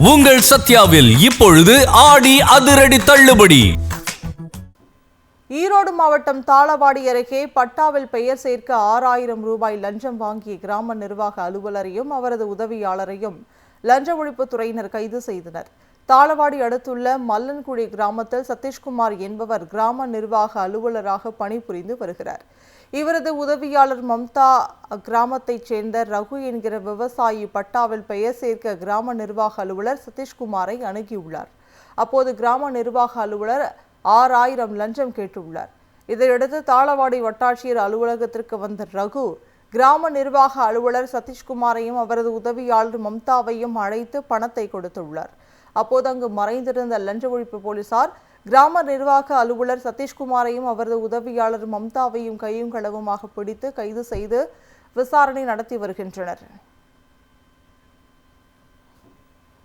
உங்கள் சத்யாவில் இப்பொழுது ஆடி அதிரடி தள்ளுபடி. ஈரோடு மாவட்டம் தாளவாடி அருகே பட்டாவில் பெயர் சேர்க்க 6000 ரூபாய் லஞ்சம் வாங்கிய கிராம நிர்வாக அலுவலரையும் அவரது உதவியாளரையும் லஞ்ச ஒழிப்புத் துறையினர் கைது செய்தனர். தாளவாடி அடுத்துள்ள மல்லன்குடி கிராமத்தில் சதீஷ்குமார் என்பவர் கிராம நிர்வாக அலுவலராக பணிபுரிந்து வருகிறார். இவரது உதவியாளர் மம்தா கிராமத்தைச் சேர்ந்த ரகு என்கிற விவசாயி பட்டாவில் பெயர் சேர்க்க கிராம நிர்வாக அலுவலர் சதீஷ்குமாரை அணுகியுள்ளார். அப்போது கிராம நிர்வாக அலுவலர் 6000 லஞ்சம் கேட்டுள்ளார். இதையடுத்து தாளவாடி வட்டாட்சியர் அலுவலகத்திற்கு வந்த ரகு கிராம நிர்வாக அலுவலர் சதீஷ்குமாரையும் அவரது உதவியாளர் மம்தாவையும் அழைத்து பணத்தை கொடுத்துள்ளார். அப்போது அங்கு மறைந்திருந்த லஞ்ச ஒழிப்பு போலீசார் கிராம நிர்வாக அலுவலர் சதீஷ்குமாரையும் அவரது உதவியாளர் மம்தாவையும் கையும் களவுமாக பிடித்து கைது செய்து விசாரணை நடத்தி வருகின்றனர்.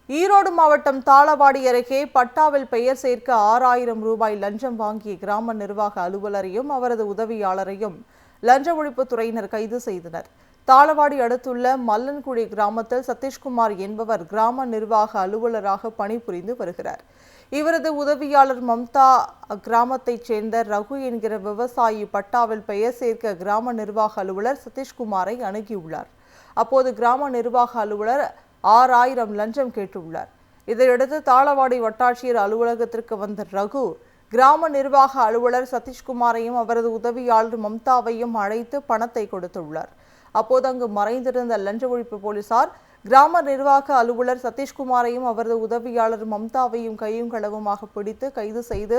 ஈரோடு மாவட்டம் தாளவாடி அருகே பட்டாவில் பெயர் சேர்க்க 6000 ரூபாய் லஞ்சம் வாங்கிய கிராம நிர்வாக அலுவலரையும் அவரது உதவியாளரையும் லஞ்ச ஒழிப்புத் துறையினர் கைது செய்தனர். தாளவாடி அடுத்துள்ள மல்லன்குடி கிராமத்தில் சதீஷ்குமார் என்பவர் கிராம நிர்வாக அலுவலராக பணிபுரிந்து வருகிறார். இவரது உதவியாளர் மம்தா கிராமத்தைச் சேர்ந்த ரகு என்கிற விவசாயி பட்டாவில் பெயர் சேர்க்க கிராம நிர்வாக அலுவலர் சதீஷ்குமாரை அணுகியுள்ளார். அப்போது கிராம நிர்வாக அலுவலர் 6000 லஞ்சம் கேட்டுள்ளார். இதையடுத்து தாளவாடி வட்டாட்சியர் அலுவலகத்திற்கு வந்த ரகு கிராம நிர்வாக அலுவலர் சதீஷ்குமாரையும் அவரது உதவியாளர் மம்தாவையும் அழைத்து பணத்தை கொடுத்துள்ளார். அப்போது அங்கு மறைந்திருந்த லஞ்ச ஒழிப்பு போலீசார் கிராம நிர்வாக அலுவலர் சதீஷ்குமாரையும் அவரது உதவியாளர் மம்தாவையும் கையும் களவுமாக பிடித்து கைது செய்து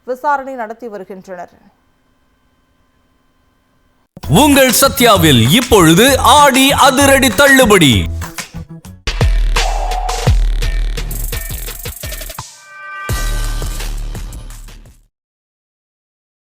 விசாரணை நடத்தி வருகின்றனர். உங்கள் சத்யாவில் இப்பொழுது ஆடி அதிரடி தள்ளுபடி.